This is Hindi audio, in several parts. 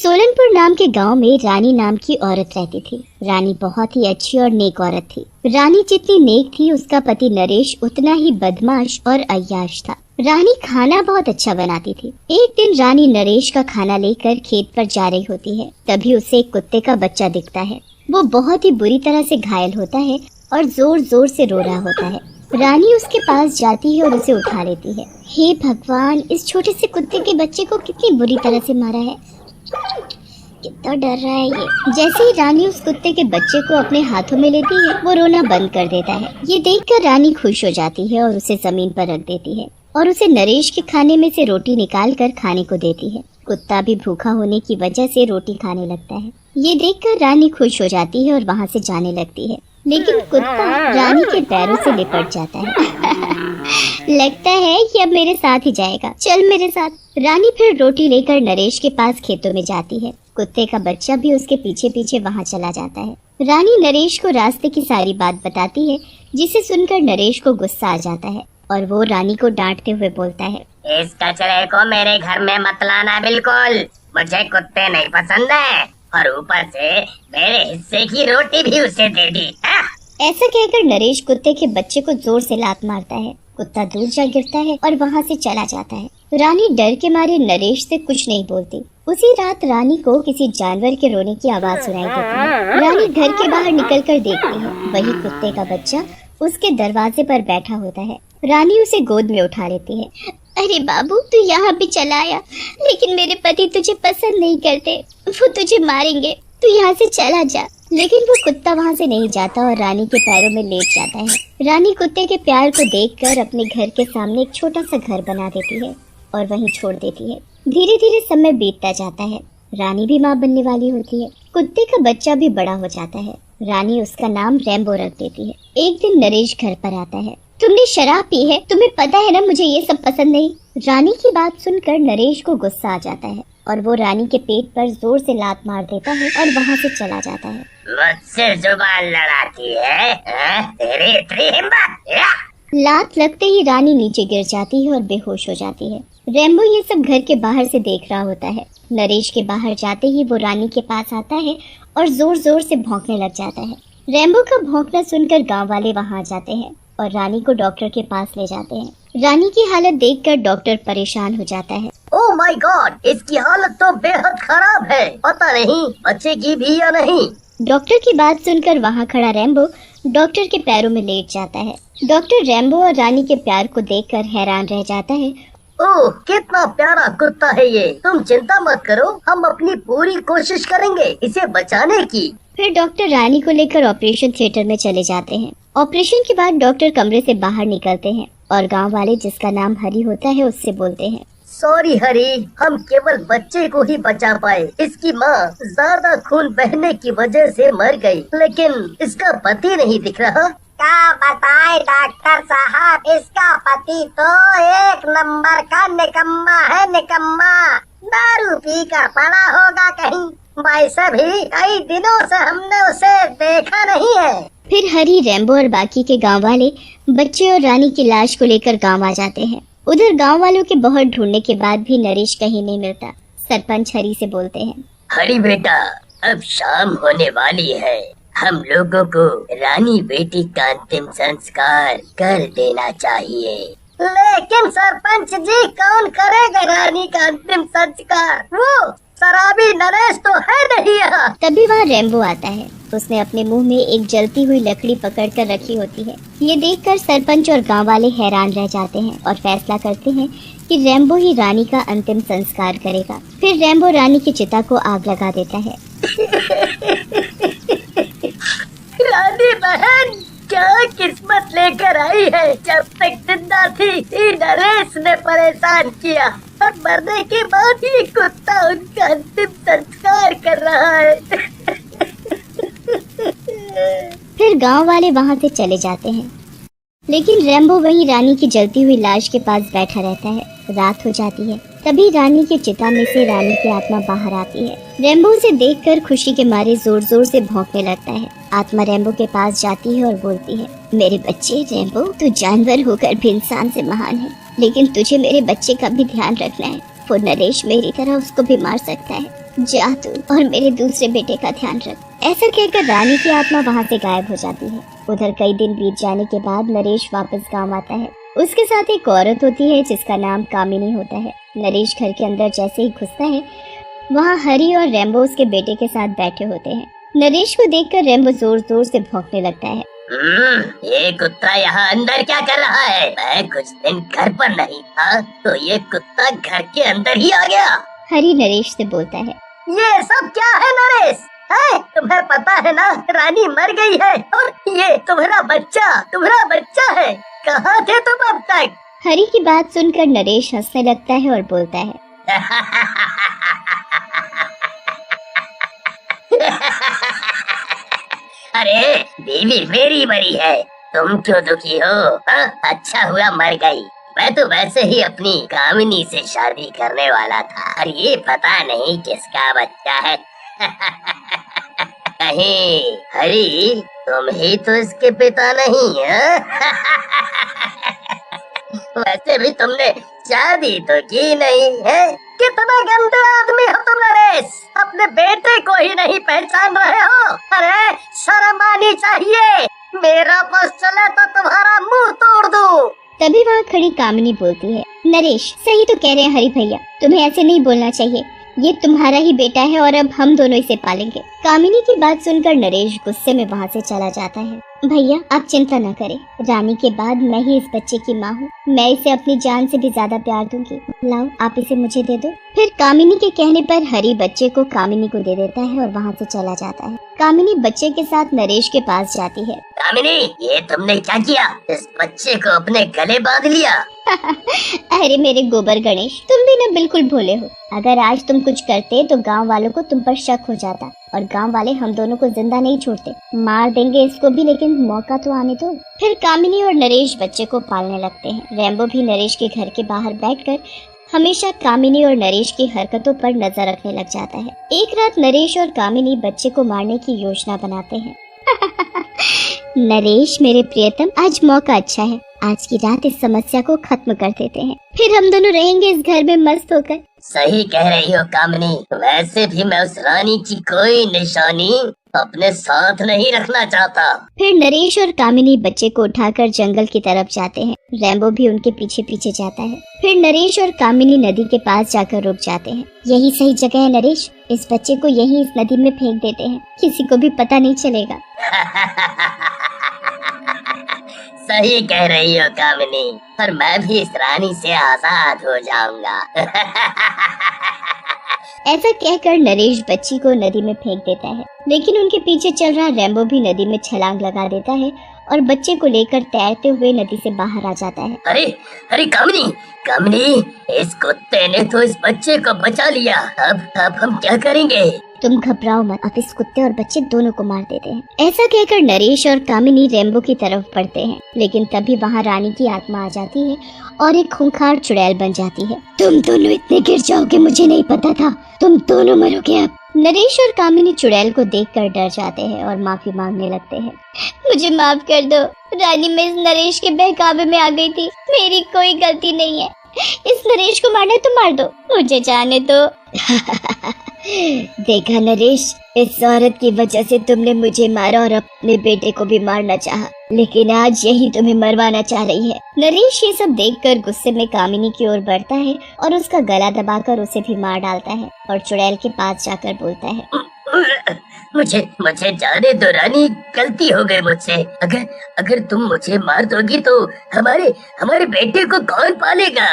सोलनपुर नाम के गांव में रानी नाम की औरत रहती थी। रानी बहुत ही अच्छी और नेक औरत थी। रानी जितनी नेक थी, उसका पति नरेश उतना ही बदमाश और अय्याश था। रानी खाना बहुत अच्छा बनाती थी। एक दिन रानी नरेश का खाना लेकर खेत पर जा रही होती है। तभी उसे एक कुत्ते का बच्चा दिखता है। वो बहुत ही बुरी तरह से घायल होता है और जोर जोर से रो रहा होता है। रानी उसके पास जाती है और उसे उठा लेती है। हे भगवान, इस छोटे से कुत्ते के बच्चे को कितनी बुरी तरह से मारा है। कितना डर रहा है ये। जैसे ही रानी उस कुत्ते के बच्चे को अपने हाथों में लेती है, वो रोना बंद कर देता है। ये देखकर रानी खुश हो जाती है और उसे जमीन पर रख देती है और उसे नरेश के खाने में से रोटी निकाल कर खाने को देती है। कुत्ता भी भूखा होने की वजह से रोटी खाने लगता है। ये देखकर रानी खुश हो जाती है और वहाँ से जाने लगती है, लेकिन कुत्ता रानी के पैरों से लिपट जाता है। लगता है कि अब मेरे साथ ही जाएगा, चल मेरे साथ। रानी फिर रोटी लेकर नरेश के पास खेतों में जाती है। कुत्ते का बच्चा भी उसके पीछे पीछे वहाँ चला जाता है। रानी नरेश को रास्ते की सारी बात बताती है, जिसे सुनकर नरेश को गुस्सा आ जाता है और वो रानी को डांटते हुए बोलता है, इस कचरे को मेरे घर में मत लाना बिल्कुल। मुझे कुत्ते नहीं पसंद है और ऊपर से मेरे हिस्से की रोटी भी उसे दे दी। ऐसा कहकर नरेश कुत्ते के बच्चे को जोर से लात मारता है। कुत्ता दूर जा गिरता है और वहाँ से चला जाता है। रानी डर के मारे नरेश से कुछ नहीं बोलती। उसी रात रानी को किसी जानवर के रोने की आवाज सुनाई देती है। रानी घर के बाहर निकलकर देखती है, वही कुत्ते का बच्चा उसके दरवाजे पर बैठा होता है। रानी उसे गोद में उठा लेती है। अरे बाबू, तू यहाँ भी चला आया, लेकिन मेरे पति तुझे पसंद नहीं करते, वो तुझे मारेंगे, तू यहाँ से चला जा। लेकिन वो कुत्ता वहाँ से नहीं जाता और रानी के पैरों में लेट जाता है। रानी कुत्ते के प्यार को देखकर अपने घर के सामने एक छोटा सा घर बना देती है और वहीं छोड़ देती है। धीरे धीरे समय बीतता जाता है। रानी भी माँ बनने वाली होती है। कुत्ते का बच्चा भी बड़ा हो जाता है। रानी उसका नाम रैम्बो रख देती है। एक दिन नरेश घर पर आता है। तुमने शराब पी है, तुम्हें पता है ना मुझे ये सब पसंद नहीं। रानी की बात सुनकर नरेश को गुस्सा आ जाता है और वो रानी के पेट पर जोर से लात मार देता है और वहाँ से चला जाता है। मुझसे जुबान लड़ाती है, तेरी इतनी हिम्मत। लात लगते ही रानी नीचे गिर जाती है और बेहोश हो जाती है। रैम्बो ये सब घर के बाहर से देख रहा होता है। नरेश के बाहर जाते ही वो रानी के पास आता है और जोर जोर से भौंकने लग जाता है। रैम्बो का भौंकना सुनकर गांव वाले वहां जाते हैं और रानी को डॉक्टर के पास ले जाते हैं। रानी की हालत देखकर डॉक्टर परेशान हो जाता है। ओह माय गॉड, इसकी हालत तो बेहद खराब है, पता नहीं बचेगी भी या नहीं। डॉक्टर की बात सुनकर वहाँ खड़ा रैम्बो डॉक्टर के पैरों में लेट जाता है। डॉक्टर रैम्बो और रानी के प्यार को देखकर हैरान रह जाता है। ओह, कितना प्यारा कुत्ता है ये। तुम चिंता मत करो, हम अपनी पूरी कोशिश करेंगे इसे बचाने की। फिर डॉक्टर रानी को लेकर ऑपरेशन थिएटर में चले जाते हैं। ऑपरेशन के बाद डॉक्टर कमरे से बाहर निकलते हैं और गांव वाले, जिसका नाम हरी होता है, उससे बोलते हैं, सॉरी हरी, हम केवल बच्चे को ही बचा पाए। इसकी माँ ज्यादा खून बहने की वजह से मर गई, लेकिन इसका पति नहीं दिख रहा। क्या बताए डॉक्टर साहब, इसका पति तो एक नंबर का निकम्मा है, निकम्मा। दारू पी कर पड़ा होगा कहीं। वैसे भी कई दिनों से हमने उसे देखा नहीं है। फिर हरी, रैम्बो और बाकी के गांव वाले बच्चे और रानी की लाश को लेकर गांव आ जाते हैं। उधर गांव वालों के बहुत ढूंढने के बाद भी नरेश कहीं नहीं मिलता। सरपंच हरी से बोलते हैं, हरी बेटा, अब शाम होने वाली है, हम लोगों को रानी बेटी का अंतिम संस्कार कर देना चाहिए। लेकिन सरपंच जी, कौन करेगा रानी का अंतिम संस्कार? वो शराबी नरेश तो है नहीं यहाँ। तभी वहाँ रैम्बो आता है। उसने अपने मुंह में एक जलती हुई लकड़ी पकड़कर रखी होती है। ये देखकर सरपंच और गांव वाले हैरान रह जाते हैं और फैसला करते हैं कि रैम्बो ही रानी का अंतिम संस्कार करेगा। फिर रैम्बो रानी की चिता को आग लगा देता है। रानी बहन, क्या किस्मत लेकर आई है। जब तक जिंदा थी नरेश ने परेशान किया और मरने के बाद ही कुत्ता उनका अंतिम संस्कार कर रहा है। फिर गांव वाले वहां से चले जाते हैं, लेकिन रैम्बो वहीं रानी की जलती हुई लाश के पास बैठा रहता है। रात हो जाती है। तभी रानी की चिता में से रानी की आत्मा बाहर आती है। रैम्बो उसे देखकर खुशी के मारे जोर जोर से भौंकने लगता है। आत्मा रैम्बो के पास जाती है और बोलती है, मेरे बच्चे रैम्बो, तू जानवर होकर भी इंसान से महान है, लेकिन तुझे मेरे बच्चे का भी ध्यान रखना है। वो नरेश मेरी तरह उसको भी मार सकता है। जा तू और मेरे दूसरे बेटे का ध्यान रख। ऐसा कहकर रानी की आत्मा वहाँ से गायब हो जाती है। उधर कई दिन बीत जाने के बाद नरेश वापस गांव आता है। उसके साथ एक औरत होती है जिसका नाम कामिनी होता है। नरेश घर के अंदर जैसे ही घुसता है, वहाँ हरी और रेम्बो उसके बेटे के साथ बैठे होते हैं। नरेश को देखकर रेम्बो जोर जोर से भौंकने लगता है। ये कुत्ता यहाँ अंदर क्या कर रहा है? मैं कुछ दिन घर पर नहीं था तो ये कुत्ता घर के अंदर ही आ गया। हरी नरेश से बोलता है, ये सब क्या है नरेश? है तुम्हें पता है ना, रानी मर गई है और ये तुम्हारा बच्चा है। कहाँ थे तुम अब तक? हरी की बात सुनकर नरेश हंसने लगता है और बोलता है, अरे बीवी मेरी मरी है, तुम क्यों दुखी हो? अच्छा हुआ मर गई। मैं तो वैसे ही अपनी कामिनी से शादी करने वाला था और ये पता नहीं किसका बच्चा है। कहीं हरी तुम ही तो इसके पिता नहीं है? वैसे भी तुमने शादी तो की नहीं है। कितना गंदे आदमी हो तुम नरेश, अपने बेटे को ही नहीं पहचान रहे हो। अरे शर्म आनी चाहिए, मेरा बस चले तो तुम्हारा मुंह तोड़ दूं। तभी वहाँ खड़ी कामिनी बोलती है, नरेश सही तो कह रहे हैं हरी भैया, तुम्हें ऐसे नहीं बोलना चाहिए। ये तुम्हारा ही बेटा है और अब हम दोनों इसे पालेंगे। कामिनी की बात सुनकर नरेश गुस्से में वहाँ से चला जाता है। भैया आप चिंता न करें, रानी के बाद मैं ही इस बच्चे की माँ हूँ। मैं इसे अपनी जान से भी ज्यादा प्यार दूंगी। लाओ आप इसे मुझे दे दो। फिर कामिनी के कहने पर हरी बच्चे को कामिनी को दे देता है और वहाँ से चला जाता है। कामिनी बच्चे के साथ नरेश के पास जाती है। कामिनी ये तुमने क्या किया? इस बच्चे को अपने गले बांध लिया। अरे मेरे गोबर गणेश, तुम भी ना बिल्कुल भोले हो। अगर आज तुम कुछ करते तो गांव वालों को तुम पर शक हो जाता और गांव वाले हम दोनों को जिंदा नहीं छोड़ते। मार देंगे इसको भी, लेकिन मौका तो आने दो। फिर कामिनी और नरेश बच्चे को पालने लगते हैं। रेम्बो भी नरेश के घर के बाहर बैठकर हमेशा कामिनी और नरेश की हरकतों पर नजर रखने लग जाता है। एक रात नरेश और कामिनी बच्चे को मारने की योजना बनाते हैं। नरेश मेरे प्रियतम, आज मौका अच्छा है, आज की रात इस समस्या को खत्म कर देते हैं, फिर हम दोनों रहेंगे इस घर में मस्त होकर। सही कह रही हो कामिनी, वैसे भी मैं उस रानी की कोई निशानी अपने साथ नहीं रखना चाहता। फिर नरेश और कामिनी बच्चे को उठाकर जंगल की तरफ जाते हैं। रेम्बो भी उनके पीछे पीछे जाता है। फिर नरेश और कामिनी नदी के पास जाकर रुक जाते हैं। यही सही जगह है नरेश, इस बच्चे को यही इस नदी में फेंक देते हैं, किसी को भी पता नहीं चलेगा। सही कह रही हो कामिनी, पर मैं भी इस रानी से आजाद हो जाऊंगा। ऐसा कहकर नरेश बच्ची को नदी में फेंक देता है, लेकिन उनके पीछे चल रहा रेम्बो भी नदी में छलांग लगा देता है और बच्चे को लेकर तैरते हुए नदी से बाहर आ जाता है। अरे अरे कामिनी, इस कुत्ते ने तो इस बच्चे को बचा लिया। अब हम क्या करेंगे? तुम घबराओ मत, अब इस कुत्ते और बच्चे दोनों को मार देते हैं। ऐसा कहकर नरेश और कामिनी रेम्बो की तरफ बढ़ते हैं, लेकिन तभी वहाँ रानी की आत्मा आ जाती है और एक खूंखार चुड़ैल बन जाती है। तुम दोनों इतने गिर जाओगे मुझे नहीं पता था, तुम दोनों मरोगे अब। नरेश और कामिनी चुड़ैल को देखकर डर जाते हैं और माफी मांगने लगते हैं। मुझे माफ कर दो रानी, मैं इस नरेश के बहकावे में आ गई थी, मेरी कोई गलती नहीं है। इस नरेश को मारना है तो मार दो, मुझे जाने दो। देखा नरेश, इस औरत की वजह से तुमने मुझे मारा और अपने बेटे को भी मारना चाहा, लेकिन आज यही तुम्हें मरवाना चाह रही है। नरेश ये सब देखकर गुस्से में कामिनी की ओर बढ़ता है और उसका गला दबाकर उसे भी मार डालता है और चुड़ैल के पास जाकर बोलता है, मुझे जाने दो रानी, गलती हो गई मुझसे। अगर तुम मुझे मार दोगी तो हमारे बेटे को कौन पालेगा?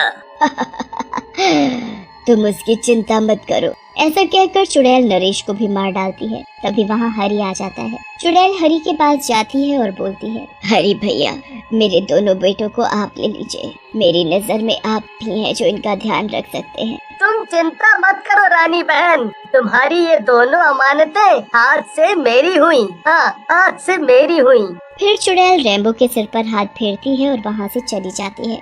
तुम उसकी चिंता मत करो। ऐसा कहकर चुड़ैल नरेश को भी मार डालती है। तभी वहाँ हरी आ जाता है। चुड़ैल हरी के पास जाती है और बोलती है, हरी भैया, मेरे दोनों बेटों को आप ले लीजिए, मेरी नजर में आप ही हैं जो इनका ध्यान रख सकते हैं। तुम चिंता मत करो रानी बहन, तुम्हारी ये दोनों अमानतें आज से मेरी हुई। हाँ, आज से मेरी हुई। फिर चुड़ैल रेम्बो के सिर पर हाथ फेरती है और वहाँ से चली जाती है।